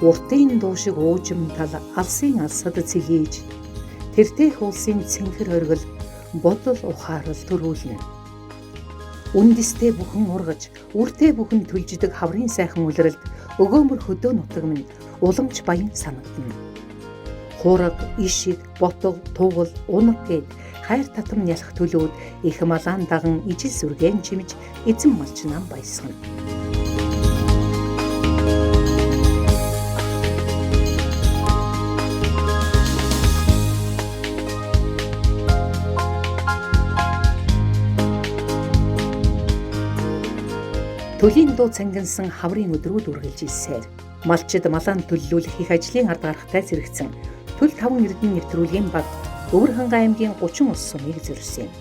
уртын дуу шиг уужим тал алсын алсад цэгээж тэртех улсын цэнхэр оргил бодол ухаарал төрүүлнэ. Үндэстэй бүхэн ургаж, үртэй бүхэн түлждэг хаврын сайхан үлрэлд өгөөмөр хөдөө нутаг минь уламж баян санагдана. Хураг, ишиг, ботго, тугал, унаг гээд хайр татам ялах төлөөд их малаан даган ижил сүргэн чимж эзэн малчнаа баясгана. Төлийн дуу цангинсан хаврын өдрүүд үргэлж илсээр малчид малаан төллүүлэх их ажлын ард гарахтай зэрэгцэн Төл 5 эрдэнэ нэвтрүүлгийн баг Өвөр Хангай аймгийн 30 ус сумыг зориулсан юм.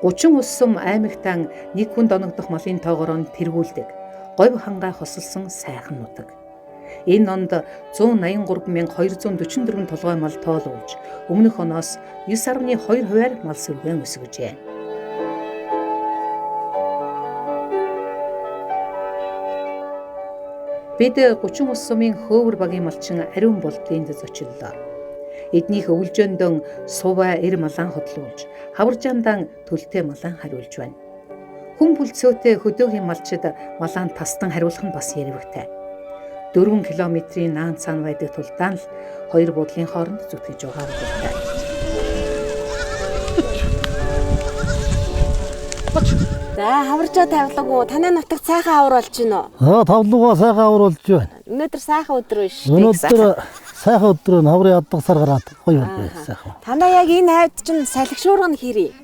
Гучин ус сум аймагтан нэг хүнд оногдох малын тоогоор нь тэргүүлдэг. Говь хангай хосолсон сайхан нутаг. Энэ онд 183,244 толгой мал тоолуулж, өмнөх оноос 9.2% мал сүргэн өсгөжээ. Бид 30 ус сумын хөвөр багийн малчин ариун болдлынд зочиллоо. Эднийх өвлжөндөн суваа эр малаан хотлуулж, хаваржаандан төлтэй малаан хариулж байна. Хүн бүлцөөтэй хөдөөгийн малчид малаан тастан хариулах нь бас ярвэгтэй. 4 километрийн наан цаан байдаг тулдаан л хоёр буудлын хооронд зүтгэж байгаа гэдэг. За хаваржаа тавилаагүй танай нутагт сайхан хавар болж байна уу? Тавлуугаа сайхан хавар болж байна. Өнөөдөр сайхан өдөр биш үү? Өнөөдөр сайхан өдөр нь хаврын аддаг сар гараад гоё сайхан. Танаа яг энэ хайд чинь салхишуурган хэрий.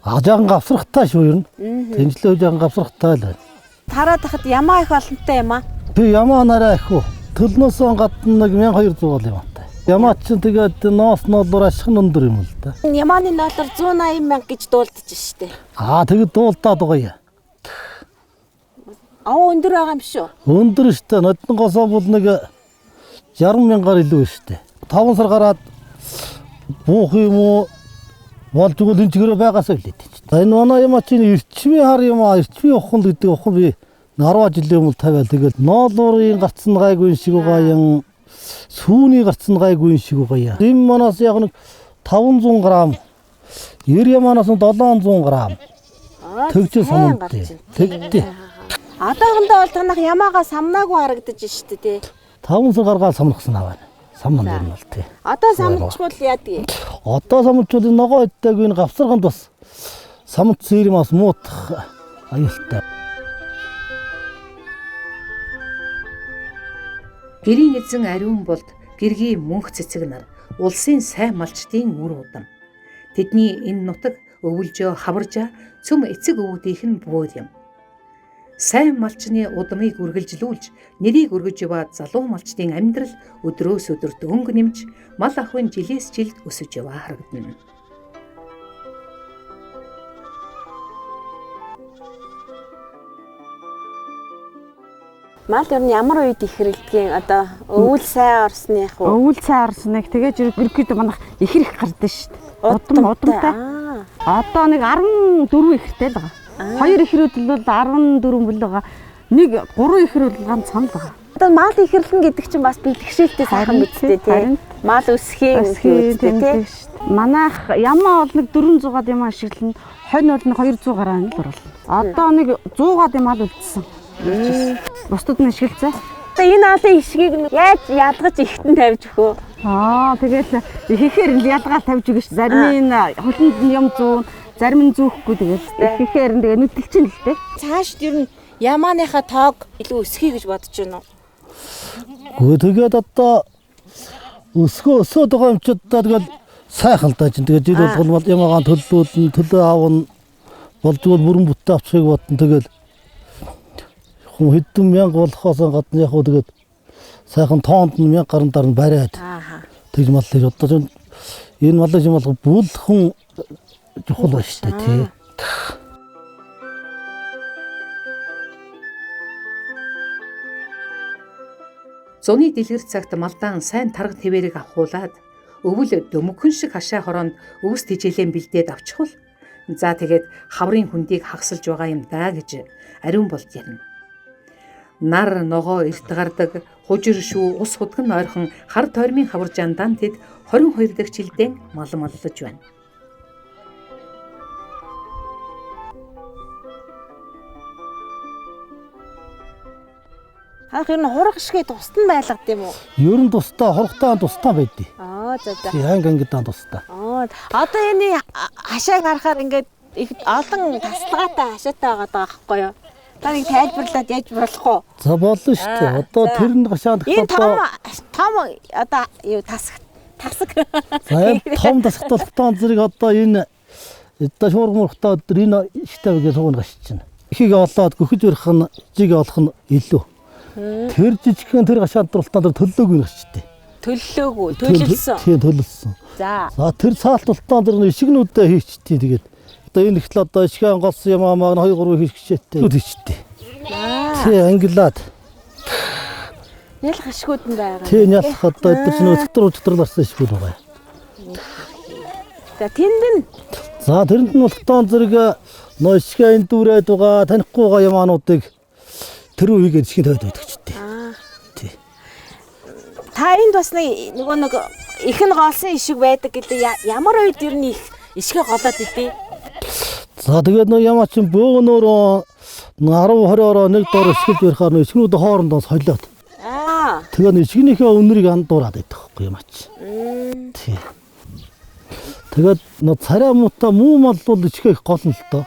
Ажаан гавсрахтай шүү ер нь. Тэнцлээ ажаан гавсрахтай л байна. Тараад тахад ямаа их олонтой юм аа. Би ямаа нараа их үү. Төлнөөс гадна 1200 бол юм аа. Ямаа чинь тэгээд ноос ноолоор ашиг өндөр юм л да. Ямааны ноолоор 180 мянга гэж дуулдаж штэ. Тэгээд дуулдаад байгаа юм. Өндөр байгаа юм шүү. Өндөр штэ. Нодон госоо бол нэг 60 мянгаар илүү штэ. 5 сар гараад буух юм уу? Болж игэл энэ чигээрээ байгаасаа үлээд чинь. Энэ манай ямаа чинь эрчмийн хар юм аа. Эрчмийн ухаан гэдэг ухаан би 10 жилийн өмнө тавиал тэгэл ноолуурын гарцсан гайгүй шиг байгаа юм. Сүүний гарцсан гайгүй шиг байгаа юм. Энэ манаас яг нэг 500 г. Ер яманаас 700 г. Төвчөө самтай. Тэгтээ. Одоохондоо бол танах ямаагаа самнаагүй харагдаж штэ тий. 5 сар гаргаад самнахсан аваа. Самнан дээр нь бол тий. Одоо самнчвал яадгийг. Одоо самнчвал ногоо иддэг энэ гавсарганд бас самцсан юм бас муутах аюултай. Гэрийн эзэн ариун болд гэргийн мөнх цэцэг нар улсын сайн малчдын үр удам. Тэдний энэ нутаг өвөлжөө хаваржаа цөм эцэг өвгдийнх нь буур юм. Сайн малчны удмыг үргэлжлүүлж нэрийг өргөж яваад залуу малчдын амьдрал өдрөөс өдөрт өнгө нэмж мал ахуйн жилээс жилд өсөж яваа харагдана. Мал ер нь ямар үед ихрэлдгийг одоо өвөл сайн орсных уу? Өвөл сайн орсныг тэгэж ерөөхдөө манайх ихэр их гардаг шүү дээ. Удамтай. Одоо нэг 14 ихэртэй л байгаа. 2 ихрүүд бол 14 бүл байгаа. Нэг 3 ихэр бол ганцхан л байгаа. Одоо мал ихэрлэн гэдэг чинь бас бэлтгэжлэлтэй сайхан бидтэй тий. Мал өсхийн үедтэй тий. Манайх ямаа бол нэг 400-аад ямаа ашиглана. Хонь бол нэг 200 гараа л оруулна. Одоо нэг 100-аад ямаа л үлдсэн. Бусдад нь ашиглацаа. Одоо энэ алын ишгийг яаж ядгаж ихтэн тавьж өгөө? Тэгэл ихэхээр л ядгаал тавьж өгөөш. Зарим нь хөлөнд нь юм зүүн, зарим нь зүүхгүй тэгэл ихэхээр нь тэгээ нүдэлчин л дээ. Цаашд ер нь ямааныхаа тоог илүү өсгий гэж бодож байна Гү уу? тэгээд одоо өсгөөд байгаа юм ч одоо тэгэл сайхан л даа чинь тэгээд жил болгон ямаагаан төллүүд төлөө аавн болжгүй бүрэн бүтээ авчихыг бодсон тэгэл хүн хэдэн мянга болохоос гадна яг уу тэгээд сайхан тоонд нь 1000 гаруй дараа нь бариад тэгж мал гэж одоо энэ малын юм бол бүлхэн чухал байна шүү дээ тий. Зуны дэлгэр цагт малдаан сайн тарга твэрийг авахуулаад өвөл дөмгөн шиг хашаа хороонд өвс тижээлэн бэлдээд авчихвал за тэгээд хаврын хүндийг хагсалж байгаа юм даа гэж ариун болд ярина. Нар ногоо эрт гардаг хужир шүү ус худган ойрхон хар тойрмын хавар жандаан тэд 22 дахь жилдээ мал маллаж байна. Хаах ер нь хурах шигээ тусдан байлгад юм уу? Ер нь тусдаа хургатаа тусдаа байдیں۔ За. Тий ангидаа тусдаа. Одоо энэ хашаа гарахаар ингээд их олон тасалгаатай хашаатай байгаа байхгүй юу? Та нэг тайлбарлаад яаж болох вэ? За болно шүү дээ. Одоо тэр нь гашаанд энэ том одоо юу тасаг. За том тасагт болохтой зэрэг одоо энэ одоо шуурга мурхтаа өдөр энэ ихтэй гэж сууна гашиж чинь. Ихийг олоод гөхөж өрөх нь жиг олох нь илүү. Тэр жижигхэн тэр гашаанд дуралтаа төлөөгүй гашчихдээ. Төлөөгүй, төлөлсөн. Тийм төлөлсөн. За. За тэр цаалталтаа тэр ишигнүүдээ хийчихдээ тэгээд одоо энэ ихтэл одоо ишгэн голсон юм аа 2 3 хийчихчээтэй хийчихдээ. Тий ангилаад. Нялх ашгууд нь байгаа. Тий нялх одоо өдөр чинь өтөрлөрсөн ашгууд байгаа. За тэнд нь. За тэрэнд нь болохтон зэрэг нөө ишгэн дүүрээд байгаа танихгүйгаа ямаануудыг тэр үеигээ ишгэн тавьд өгчтэй. Тий. Та энд бас нэг их нь голсон ишиг байдаг гэдэг ямар үед ер нь их ишгэ голоод идэв? За тэгээд нөө ямаа чин бөөнөөр 10-20-ороо нэг доор ишгэлж барихаар нөө ишгнүүд хоорондоо солиод. Тэгээд ишгнийхээ өнрийг андуураад байдаг байхгүй юм ач. Тий. Тэгээд нөө царай муута муу мал бол ишгэх гол нь л доо.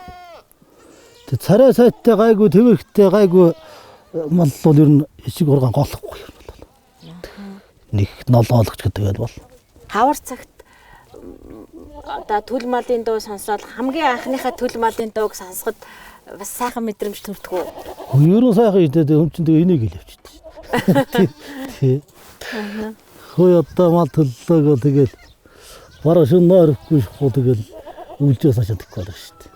Тэг царай сайттай гайгүй тэмэрхтэй гайгүй мал бол ер нь ишиг ургаан голохгүй юм бол. Нэг нолоологч гэдэг бол. Хавар цагт одоо төл малын дуу сонсоод хамгийн анхныхаа төл малын дууг сонсоход бас сайхан мэдрэмж төрдөг үү? Ер нь сайхан идээд өмчн тэгээ энийг л явчихдаг шүү. Тий. Хөөе одоо мал төллөөгөө тэгэл бараг шин нойрхгүй шахуу тэгэл үлжээс ашигдахгүй байна шүү дээ.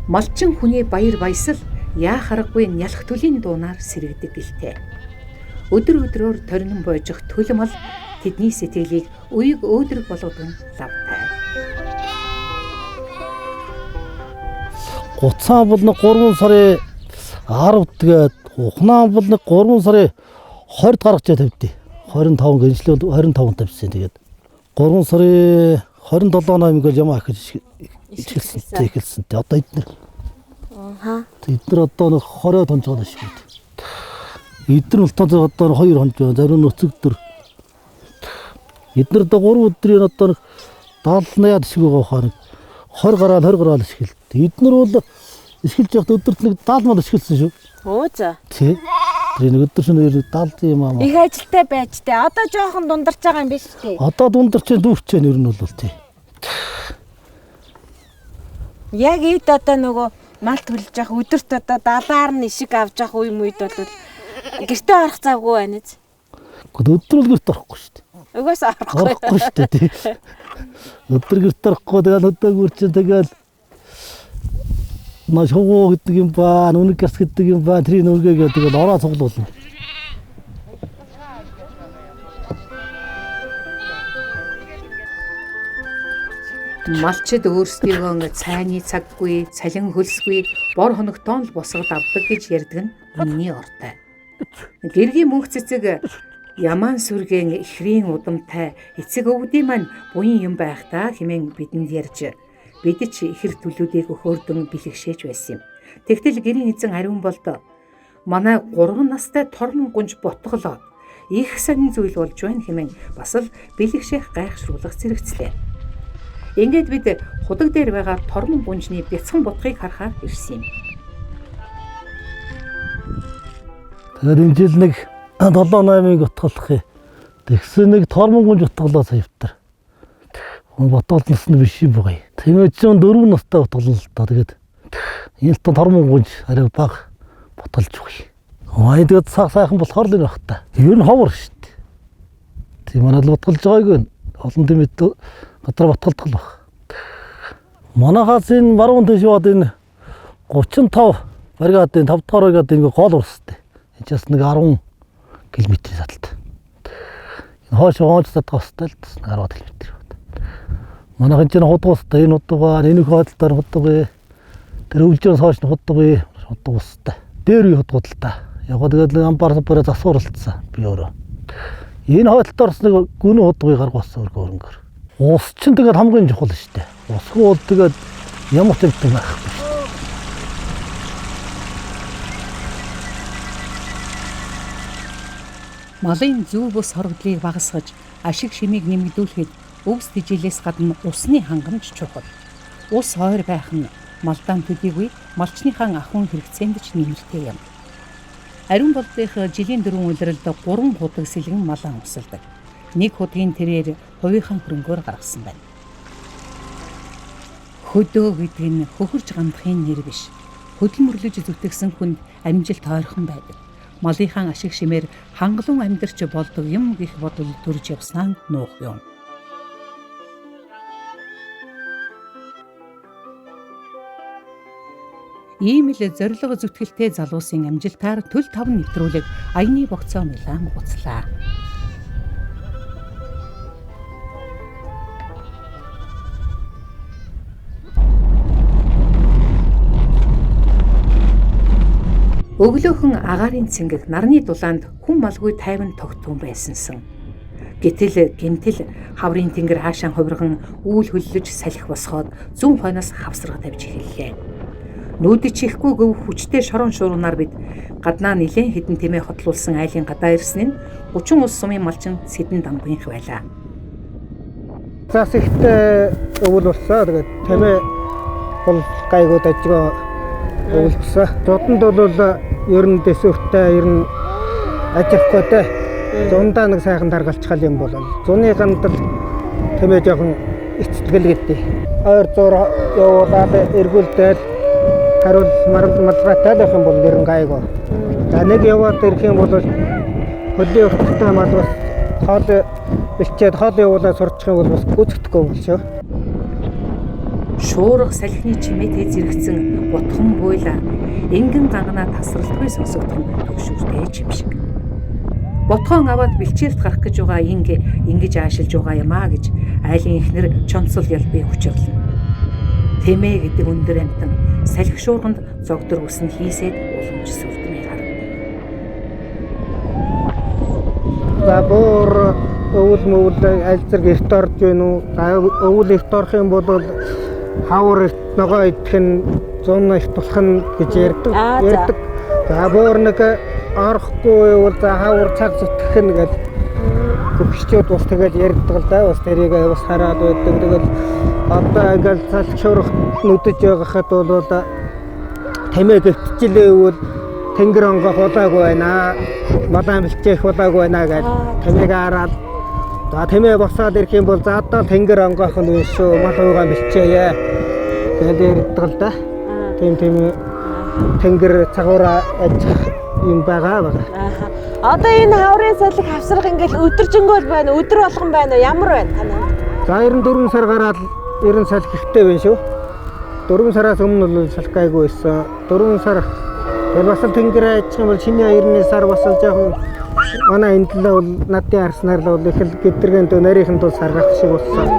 Малчин хүний баяр баясал яа харахгүй нялх төлийн дуунаар сэрэгдэг гэлтэй. Өдөр өдрөөр торинон боожих төл мал тэдний сэтгэлийг үеиг өөдрөг болгодог лавтай. Гуцаа бол нэг 3 сарын 10-д тэгээд ухнаа бол нэг 3 сарын 20-д гаргаж тавьдээ. 25 гинжлэл 25 тавьсан. Тэгээд 3 сарын 27-наа ингээд юм ахиж эхэлсэн. Одоо эднэр. Эднэр одоо нэг 20 тонцоод ашиг. Эднэр бол тоо одоо 2 хонж байна. Зарим нь өцөгдөр. Эднэр одоо 3 өдрийн одоо нэг 70-80 ашиг байгаа хаа. 20 гараад ашиглав. Эднэр бол ашиглаж явахд өдөрт нэг 70 мал ашигласан шүү. Өө за. Тий. Тэр нэг өдөр шинээр 70 юм аа. Их ажилтай байж тээ. Одоо жоохон дундарч байгаа юм биш үү? Одоо дундарч дүүрч ер нь бол тий. Яг ид одоо нөгөө мал төлж явах өдөрт одоо 70-аар нь ишиг авч явах үе мүйд бол гэртээ орох завгүй байна биз? Гэхдээ өдөр л гэрт орохгүй шүү дээ. Угаасаа орохгүй шүү дээ тий. Өдөр гэрт орохгүй тэгэл өдөөгөр чинь тэгэл маш хоо гэдэг юм ба, нүнэг гас гэдэг юм ба, тэрийг нүргээгээ тэгэл ороо цуглуулна. Малчид өөрсдийгөө ингээд цайны цаггүй, цалин хөлсгүй, бор хоногтоо л босгод авдаг гэж ярьдаг нь үнний ортой. Гэргийн мөнх цэцэг ямаан сүргэн ихрийн удамтай эцэг өвгдийн маань буян юм байх та хэмээн бидэнд ярьж бид ч ихэр төлүүдийг өхөөрдөн бэлгшээж байсан юм. Тэгтэл гэрийн эзэн ариун болд манай 3 настай тормон гунж ботголоо их сонин зүйл болж байна хэмээн бас л бэлгшээх гайхшруулах зэрэгцлээ. Ингээд бид худаг дээр байгаа тормон гунжны бяцхан будгыг харахаар ирсэн юм. Тэгэхээр энэ жил нэг 7-8-ыг утгалах. Тэгсэн нэг тормон гунж утгалаа саявтар. Ботолноос нь биш юм байгаа. Тэгээд ч 4 настай утгална л та. Тэгээд энэ тормон гунж арай бага ботолж байгаа. Тэгээд сайхан болохоор л байх та. Ер нь ховор шүү дээ. Тийм манад л ботолж байгаагүй. Олон тэмээд гадар ботголдох л баг. Манайхаас энэ баруун дэш бод энэ 35 бригадын 5 дугаар бригадын ингээ гол урстай. Энд ч нэг 10 км садалтай. Энэ хойш оолцдог хостой л 10 км. Манайх энэ худгуустай энэ худгаа энэ хойдолтоор худгаа тэр өвлжөөс хойш худгаа худгуустай. Дээр үе худгууд л та. Яг тэгээд амбар сапараа засварлцсан би өөрөө. Энэ хойдолтоорс нэг гүн худгаа гаргуулсан өргөөр. Ус чинь тэгээд хамгийн чухал шүү дээ. Усгүй бол тэгээд ямар ч юм байхгүй. Малын зөв бус хоригдлыг багасгаж, ашиг шимийг нэмэгдүүлэхэд өвс тэжээлээс гадна усны хангамж чухал. Ус ойр байх нь малдаан төдийгүй малчныхаа ахуйн хэрэгцээнд ч нэмэртэй юм. Ариун болдынх жилийн 4 улиралд 3 худаг сэлгэн малаан усалдаг. Нэг худгийн тэрээр хувийнхаа хөрөнгөөр гаргасан байна. Хөдөө гэдэг нь хөхөрж гамдахын нэр биш. Хөдөлмөрлөж зүтгэсэн хүнд амжилт тойрхон байдаг. Малынхаа ашиг шимээр хангалуун амьдарч болдог юм гэх бодол төрж явсан нуух юм. Ийм л зорилго зүтгэлтэй залуусын амжилтаар төл тав нэвтрүүлэг аяны богцоо мэлам уцлаа. Өглөөхөн агаарын цэнгэг нарны дулаанд хүн малгүй тайван тогтвон байсансан. Гэтэл гинтэл хаврын тэнгэр хаашаа хувирган үүл хөллөж салхи босгоод зүүн хойноос хавсрага тавьж эхэллээ. Нүүдэж ихгүй гөв хүчтэй шорон шуурнаар бид гаднаа нилээн хідэн тэмээ хотлуулсан айлын гадаа ирсэн нь 30 ус сумын малчин сэдэн дамгынх байлаа. Зас ихтэй өвөл болсоо тэгээд тэмээ бол гайгууд ажгаа өвлөсөн. Додонд бол ер нь дэсвэртэй ер нь ажихгүйтэй. Зундаа нэг сайхан даргалцхал юм бол зуны гандал тэмээ жоохон эцэтгэл гэдэг. Ойр зур явуулаад эргүүлдэл харуул малгайтай байх юм бол ер нь гайгүй. За нэг яваад ирэх юм бол хөдөө хөтөлтэй мал бас хоол бэлчээд хоол явуулаад сурчих юм бол бас гүйцэтгэхгүй бол шүү. Шуурга салхины чимээтэй зэрэгцэн бутхан буйла энгэн ганганаа тасралтгүй сонсогдох нь төгшүүртэй чим шиг. Ботхон аваад бэлчээрт гарах гэж байгаа ингэж аашилж байгаа юм аа гэж айлын ихнэр чонцол ялбыг хүчирлэн. Тэмээ гэдэг өндөр амтан салхи шуурганд зогдор үсэн хийсээд уламж сүрдмээр харагдана. За буур өвөл мөвөл аль зэрэг эрт орж гин үү? Өвөл эрт орох юм бол хавар ногоо идэх нь 100 их тулах нь гэж ярьдаг. За буур нэг орохгүй бол за хавар цаг зүтгэх нь гэж хөвччүүд бас тэгэл ярьдаг л да. Бас тэрийг бас хараад байдаг. Тэгэл одоо ингээл салхи шуурх нүдэж байхад бол тэмээ гөвтжилээвэл тэнгэр онгох болоогүй байна. Малаан бэлчээх болоогүй байна гэж тэмээг хараад за тэмээ босоод ирэх юм бол за одоо тэнгэр онгох нь биш шүү. Мал уугаа бэлчээе. Тэгэл ярьдаг л да. Тийм тэнгэр цагаараа ажих юм байгаа. Одоо энэ хаврын салхи хавсрах ингээл өдөржингөөл байна. Өдөр болгон байна уу? Ямар байна танаа? За 94 сар гараад 90 салхи ихтэй байна шүү. 4 сараас өмнө бол салхи гайгүй байсан. 4 сар тэр бас л тэнгэр ажих юм бол шинэ 90 сар бас л жоохон манай энэ талаа бол надын арснаар л их л гэдэргэнд нарийнхан тул саргах шиг болсон.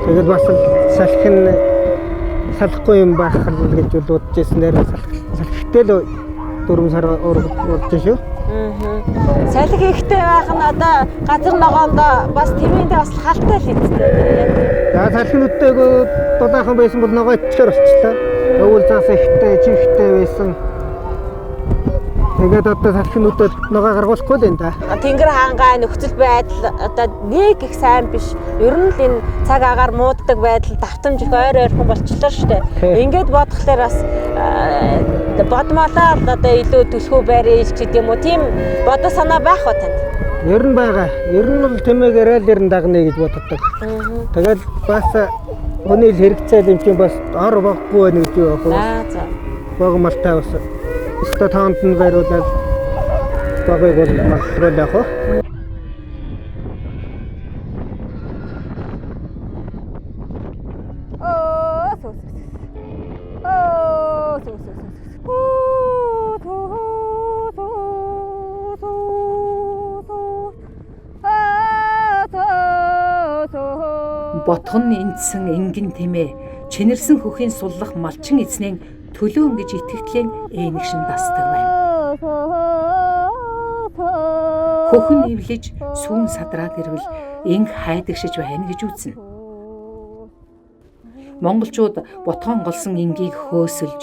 Тэгээд бас л салхи нь салахгүй юм байх л гэж бодож ирсэн. Нэр салхитэй л 4 сар урагч шүү. Салхи ихтэй байх нь одоо газар ногоондоо бас тэмээндээ бас халтай л хэвчтэй. За салхинуудтай дулаахан байсан бол ногоо ичгээр болчихлоо. Өвөл заас ихтэй, чихтэй байсан. Тэгээд одоо салхинуудад ногоо гаргуулахгүй л энэ да. Тэнгэр хаангаа нөхцөл байдал одоо нэг их сайн биш. Ер нь л энэ цаг агаар мууддаг байдал давтамж их ойр ойрхон болчихлоо шүү дээ. Ингээд бодглохлоор бас бодмолоо одоо илүү түлхүү байрыг ч гэдэм үү тийм бодо санаа байх уу танд? Ер нь байгаа. Ер нь бол тэмээгээрээ л ер нь дагнаа гэж боддог. Тэгээд бас хүний хэрэгцээ юм чинь бас ор баггүй байна гэж юу байна. За. Богомолтой бас өстө тоонд нь байруулаад багыг бол магтруул яах вэ? Ботгон эндсэн энгин тэмээ чинэрсэн хөхийн суллах малчин эзнэн төлөөн гэж итгэгдлийн ээнэгшин дасдаг байна. Хөхөн эвлэж сүүн садраад ирвэл инг хайдагшиж байна гэж үзнэ. Монголчууд ботгон голсон ингийг хөөсөлж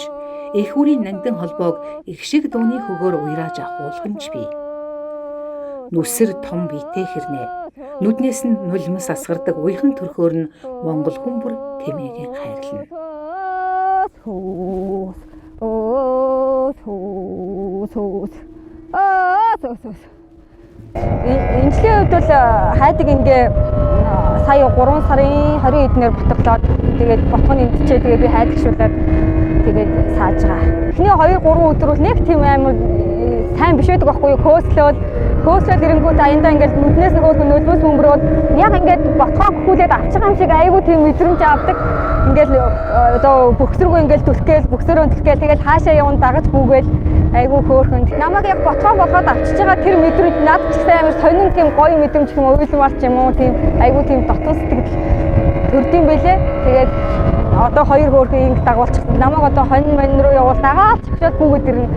их үрийн нандин холбоог их шиг дууны хөгөөр уйрааж ахуулах нь ч бий. Нүсэр том биетэй хэрнээ нүднээс нь нулимс асгардаг уйхан төрхөөр нь монгол хүмүүр тэмээгийн хайрлана. Энэчлийн хувьд бол хайдаг ингээ сая 3 сарын 20 эднэр ботглоод тэгээд ботгоны эндчээ тэгээд би хайдагшуулаад тэгээд сааж байгаа. Эхний 2-3 өдөр бол нэг тийм амар сайн биш байдаг байхгүй юу? Хөөслөөл ирэнгүүт аяндаа ингээд нүднээс нөгөө нөлөөс бөмбөрөөд яг ингээд ботгоо гөхүүлээд авч байгаа юм шиг айгүй тийм мэдрэмж авдаг. Ингээд одоо бөхсөргөө ингээд бөхсөрөө түлхгээл тэгээд хаашаа явна дагаж бүгээл айгүй хөөрхөн. Намайг яг ботгоо болгоод авчиж байгаа тэр мэдрэмж над ч гэсэн амар сонин тийм гоё мэдрэмж юм уйлмар ч юм уу тийм айгүй тийм дотн сэтгэл төрдөм байлээ. Тэгээд одоо 2 хөөрхөн инг дагуулчихсан. Намайг одоо хонь мань руу явуул дагаад чигшээд бүгд ирнэ.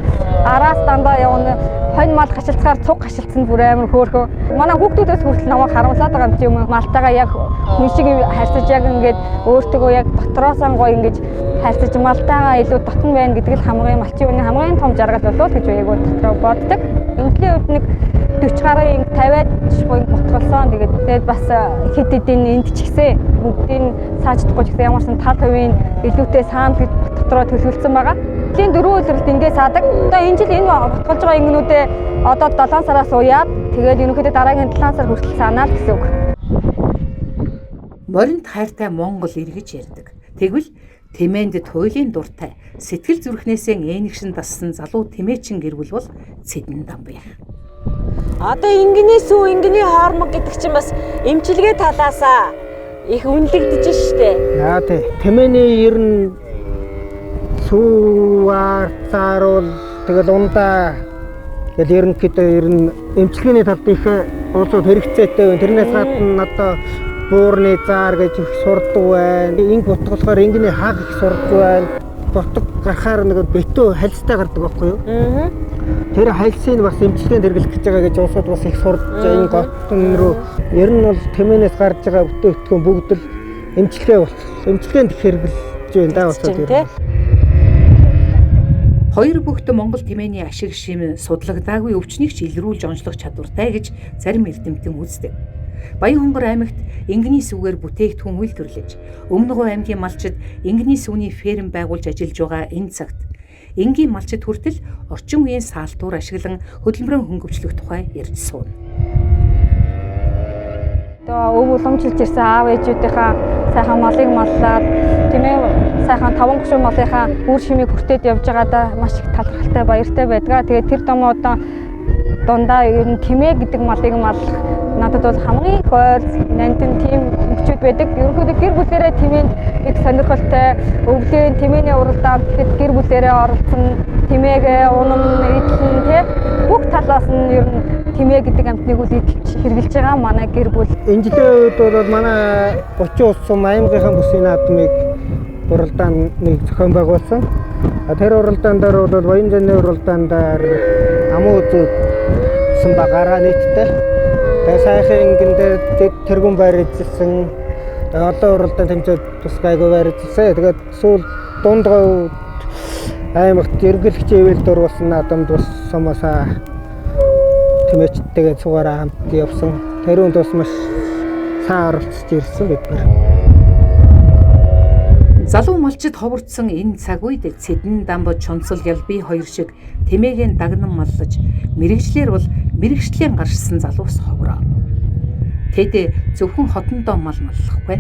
Араас дандаа явна. Хонь мал гашилцгаар цуг гашилцсан бүр амар хөөрхөн. Манай хүүхдүүдээс хүртэл намайг харамсаад байгаа юм чи юм. Малтайгаа яг хүн шиг харьцаж яг ингээд өөртөө яг дотроосоо гоё ингэж харьцаж малтайгаа илүү дотн байна гэдэг л хамгийн том жаргал болов гэж яг дотроо боддог. Эндлийн хувьд нэг 40 гаруй 50-аад шугын ботголсон. Тэгээд бас хэд хэдийн энд ч гэсэн бүгдийг сааждахгүй ч гэсэн ямарсан тал хувийн илүүтэй саана гэж дотроо төлөвлөсөн байгаа. Жилийн 4 өдрөлд ингээд саадаг. Одоо энэ жил энэ ботголж байгаа ингэнүүдээ одоо 7 сараас уяад тэгээд ерөнхийдөө дараагийн 7 сар хүртэл саанаа л гэсэн үг. Моринд хайртай Монгол эргэж ярьдаг. Тэгвэл Тэмээнд туйлын дуртай сэтгэл зүрхнээсээ ээнэгшин дассан залуу тэмээчин гэрбэл бол Цэдэн Дамбай. Одоо ингэний сүү ингэний хоормог гэдэг чинь бас эмчилгээ талаасаа их үнэлэгдэж штэ. Яа тий. Тэмээний ер нь сүүар цааруул тэгэл ундаа тэгэл ерөнхийдөө ер нь эмчилгээний талд их улсууд хэрэгцээтэй байна. Тэрнээс гадна одоо буурны заар гэж их сурдаг байна. Инг ботголохоор ингэний хаг их сурдаг байна. Ботг гарахаар нэг битүү хальстай гардаг байхгүй юу? Тэр хальсыг бас эмчилгээнд хэрэглэх гэж байгаа гэж улсууд бас их сурдаж энэ готон руу ер нь бол тэмээнээс гарч байгаа бүтээгдэхүүн бүгд л эмчилгээ бол эмчилгээнд хэрэглэж байна даа улсууд ер нь. Хоёр бүгд Монгол тэмээний ашиг шим судлагдаагүй өвчнийг ч илрүүлж онцлох чадвартай гэж зарим эрдэмтэн үздэг. Баянхонгор аймагт ингэний сүгээр бүтээгдэхүүн үйлдвэрлэж, Өмнөгов аймгийн малчид ингэний сүвний ферм байгуулж ажиллаж байгаа энэ цагт энгийн малчид хүртэл орчин үеийн саалтуур ашиглан хөдөлмөрийн хөнгөвчлөх тухай ярьж сууна. Одоо өв уламжилж ирсэн аав ээжүүдийнхаа сайхан малыг маллаад тийм ээ сайхан 5 гушуун малынхаа үр шимийг хүртээд явж байгаадаа маш их талархалтай баяртай байдаг. Тэгээд тэр домоо одоо дундаа ер нь тэмээ гэдэг малыг маллах надад бол хамгийн гойр нандин тийм өмчүүд байдаг. Ерөнхийдөө гэр бүлэрээ тэмээнд их сонирхолтой өвлийн тэмээний уралдаанд гэр бүлэрээ оролцсон тэмээгээ унам эдлэн тий бүх талаас нь ер нь тэмээ гэдэг амтныг үл эдэлж хэрэгжилж байгаа манай гэр бүл. Энэ жилийн үед бол манай 30 улс сум аймгийнхаа бүсийн наадмыг уралдаанд нэг зохион байгуулсан. Тэр уралдаан дээр бол Баян зэний уралдаан дээр амуу үзсэн багаараа нийтдээ тэгээ сайхан ингэн дээр тэргүүн байр эзэлсэн. Одоо уралдаан тэмцээд тусгайг байр эзэлсэн. Тэгээд сүүл дундгой аймагт ерөнхийлөгчийн ивэл дурвалсан наадамд бас сумасаа тэмээчтэйгээ цугаараа хамт явсан. Тэрүүнд бас маш сайн оролцож ирсэн бид нар. Залуу малчид ховордсон энэ цаг үед Цэдэн Дамбай Чонцол Ялбий хоёр шиг тэмээгийн дагнан маллаж мэрэгчлэр бол мэрэгчлийн гаршсан залуус ховроо. Тэд зөвхөн хотондоо мал маллахгүй.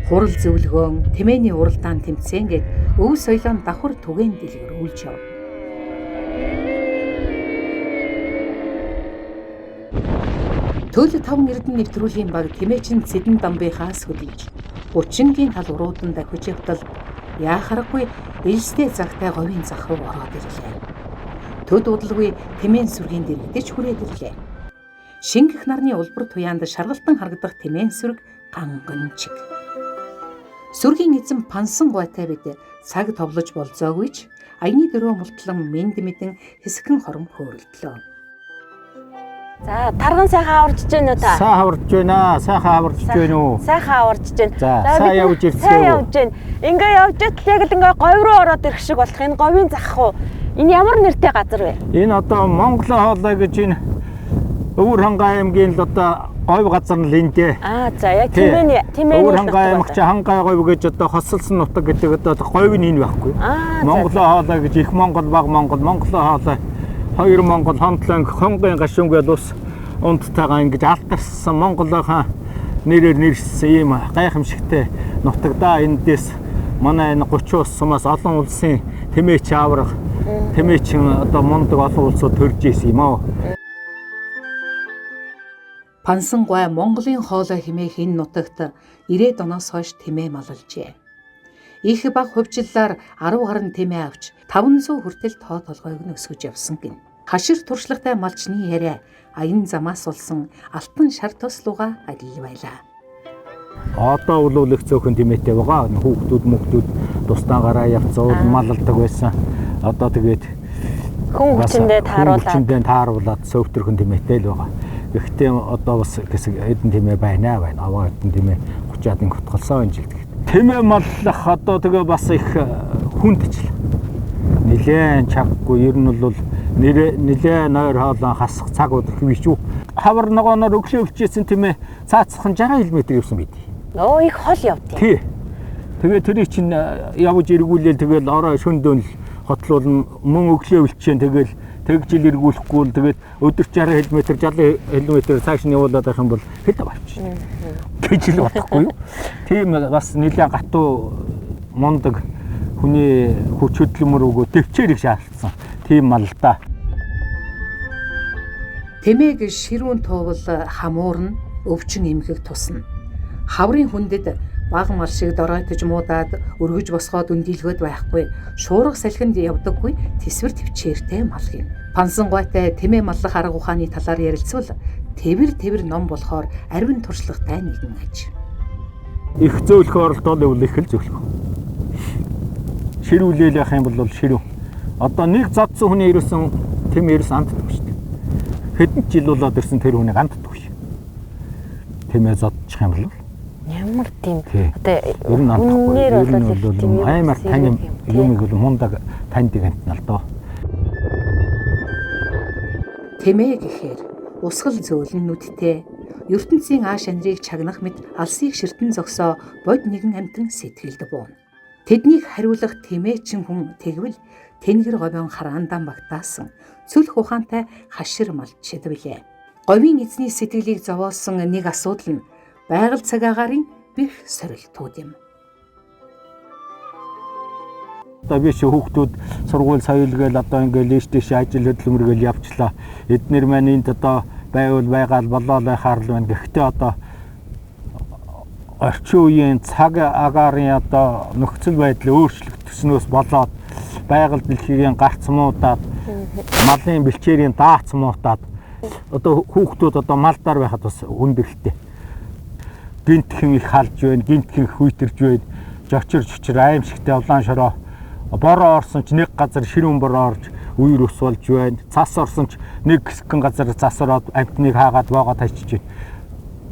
Хурал зөвлөгөөн, тэмээний уралдаан тэмцээн гээд өв соёлын давхар түгээн дэлгэрүүлж яв. Төөл 5 эрдэнэ нэвтрүүлгийн баг тэмээчин Цэдэн Дамбайхаас хөдөлж 30-гийн тал уруудан дахиж явтал яахаргүй элстэй загтай говийн зах руу ороод ирлээ. Төд удалгүй тэмээн сүргийн дэрэгдэж хүрээд ирлээ. Шингэх нарны улбар туяанд шаргалтан харагдах тэмээн сүрэг ганган чиг. Сүргийн эзэн Пансан гуйтай бид цаг товлож болзоогүй ч аяны дөрөө мултлан мэд мэдэн хэсгэн хором хөөрөлдлөө. За тарган сайхан аварчж байна уу та? Сайн аварч байна. Сайхан аварч байна уу? Сайхан аварчж байна. За сайн явж ирсэн үү? Сайн явж байна. Ингээ явж идэл яг л ингээ говь руу ороод ирэх шиг болох. Энэ говийн зах уу? Энэ ямар нэртэй газар вэ? Энэ одоо Монголын хоолой гэж энэ Өвөр хангай аймгийн л одоо говь газар нь л энэ дээ. За яг тиймээ Өвөр хангай аймагч хангай говь гэж одоо хосолсон нутаг гэдэг одоо говийн энэ байхгүй. Монголын хоолой гэж их Монгол, баг Монгол, Монголын хоолой 2 Монгол хондлон хонгийн гашуун гэж ус унттайгаа ингэж алтарсан Монголынхаа нэрээр нэрссэн ийм гайхамшигтай нутаг да. Эндээс манай энэ 30 ус сумаас олон улсын тэмээч аврах тэмээчин одоо мундаг олон улсууд төрж исэн юм аа. Пансан гуай Монголын хоолой хэмээх энэ нутагт 90-ад оноос хойш тэмээ маллжээ. Их баг хувьчлалаар 10 гаруй тэмээ авч 500 хүртэл тоо толгойг нь өсгөж явсан гин. Хашир туршлагатай малчны яриа аян замаас улсан алтан шар тослууга адил байлаа. Одоо бол их цөөхөн тэмээтэй байгаа. Хүүхдүүд тустаагараа явцсан маллдаг байсан. Одоо тэгээд хүн хүчиндээ тааруулаад сөөвтөрхөн тэмээтэй л байгаа. Гэхдээ одоо бас эдэн тэмээ байна. Аваа эдэн тэмээ 30-аад нэг хутгалсан энэ жилд. Тэмээ маллах одоо тэгээ бас их хүндчил. Нилээн чаггүй ер нь бол нилээн нойр хоолон хасах цаг өдөр хэвээ шүү. Хавар ногооноор өглөө өвчээсэн тэмээ цаацхан 60 км явсан байд. Нөө их хол явдیں۔ Тий. Тэгээ тэрийг чинь явж эргүүлээл тэгэл орой шөндөөн хотлуулна мөн өглөө өвчэн тэгэл тэгжил эргүүлэхгүй л тэгээд өдөр 60 км 70 км цааш нь явуулаад байх юм бол хэд авчихна. Гэж л бодохгүй юу? Тийм бас нэлээд гатуу мундаг хүний хүч хөдөлмөр өгөө төвчээр их шаардсан. Тийм мал да. Тэмээг ширүүн туувал хамуурна, өвчин эмхэх тусна. Хаврын хүндэд баг мал шиг доройтож муудаад өргөж босгоод өндийлгөөд байхгүй. Шуурга салхинд явдаггүй тэсвэр төвчээртэй мал юм. Пансан гуйтай тэмээ маллах арга ухааны талаар ярилцвал тэвэр ном болохоор арвин туршлагатай нэгэн аж. Их зөөлөх оролдол бол их л зөөлөх. Ширүүлээл явах юм бол ширүү. Одоо нэг задсан хүний ирсэн тэмээ ирсэн анддаг шүү дээ. Хэдэн жил болоод ирсэн тэр хүнийг анддаг шүү. Тэмээ задчих юм бол ямар тийм одоо ер нь бол аймаар тань юмыг бол мундаг таньдаг амтнал доо. Тэмээ гэхээр усгал зөөлөн нүдтэй ертөнцийн ааш анирыг чагнах мэт алсыг ширтэн зогсоо бод нэгэн амтан сэтгэлд бууна. Тэднийг хариулах тэмээчин хүн тэгвэл тэнгэр говийн хараандаа багтаасан цүлх ухаантай хашир малчид билээ. Говийн эзний сэтгэлийг зовоолсон нэг асуудал нь байгаль цаг агаарын бэх сорилтууд юм. Одоо биш хүүхдүүд сургууль соёлгээл одоо ингээл лээштэйш ажил хөдөлмөргээл явчлаа. Эднэр маань энд одоо байвал байгаал болоо байхаар л байна. Гэхдээ одоо орчин үеийн цаг агаарын одоо нөхцөл байдал өөрчлөгдснөөс болоод байгаль дэлхийн гарц муудаад малын бэлчээрийн даац муудаад одоо хүүхдүүд одоо малдаар байхад бас хүндрэлтэй. Гинтхэн их халж байна, гинтхэн их хүйтэрж байна. Жочир аимшигтай улаан шороо бороо орсон ч нэг газар ширүүн бороо орж үер ус болж байна. Цас орсон ч нэг хэсгэн газар цас ороод амтныг хаагаад боогоо тайчиж байна.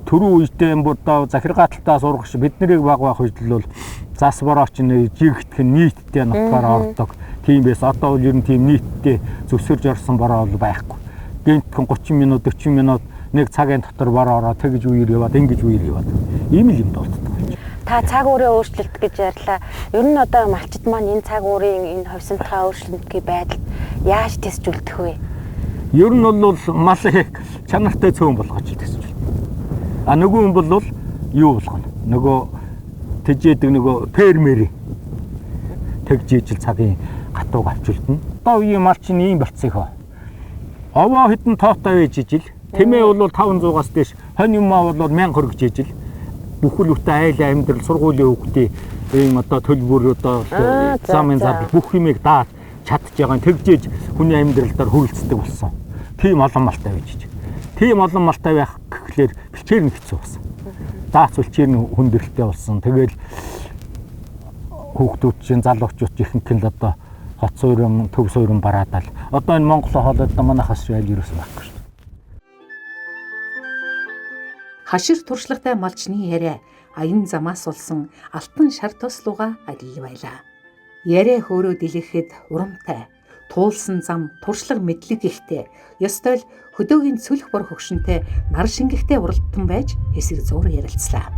Түрүү үедээ одоо захиргааталтаа сургагч бид нарыг баг үед л бол цас бороо ч жигтгэн нийтдээ нутгаар ордог. Тийм байс одоо бол ер нь тийм нийтдээ зөвсөрж орсон бороо бол байхгүй. Гинтхэн 30 минут 40 минут нэг цагийн дотор бороо ороод тэгж үер яваад ингэж үер яваад ийм л юм болдог. Та цаг уурын өөрчлөлт гэж ярьлаа. Ер нь одоо малчид маань энэ цаг уурын энэ ховсонтгой өөрчлөлтийн байдалд яаж тэсжүүлдэх вэ? Ер нь бол малыг чанартай цөөн болгож тэсжүүл. А нөгөө юм бол юу болгоно? Нөгөө тэжээдэг нөгөө фермери тэгжижил цагийн гатууг авчулдана. Одоо үеийн малчин ийм болцсон хөө. Овоо хэдэн тоотой байж ижил. Тэмээ бол 500-аас дээш, хонь юмаа бол 1000 хүргэж ижил. Бүхэл бүтэн айл амьдрал сургуулийн хүүхдийн ийм одоо төлбөр одоо замын зар бүх юмыг даад чадж байгаа. Тэгжээж хүний амьдралдаар хөрөлцдөг болсон. Тийм олон малтай байж иж. Тийм олон малтай байх гэхлээр бэлчээр нь хэцүү болсон. Даац бэлчээр нь хүндрэлтэй болсон. Тэгэл хүүхдүүд чинь залуучууд ихэнх нь одоо хот суурин, төв суурин бараадаа л одоо энэ Монгол хоолойд манайхаас аль ерөөс байхгүй шүү дээ. Хашир туршлагатай малчны яриа аян замаас улсан алтан шар тослууга адил байлаа. Яриа хөөрөө дэлгэхэд урамтай, туулсан зам туршлага мэдлэг ихтэй, ёстой л хөдөөгийн цөлөх бор хөгшөнтэй нар шингэхтэй уралдсан байж хэсэг зуур ярилцлаа.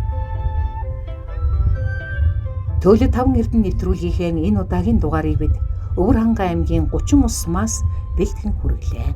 Төөлө 5 эрдэнэ нэвтрүүлгийнхээ энэ удаагийн дугаарыг бид Өвөр хангай аймгийн 30 усмаас бэлтгэн хүргэлээ.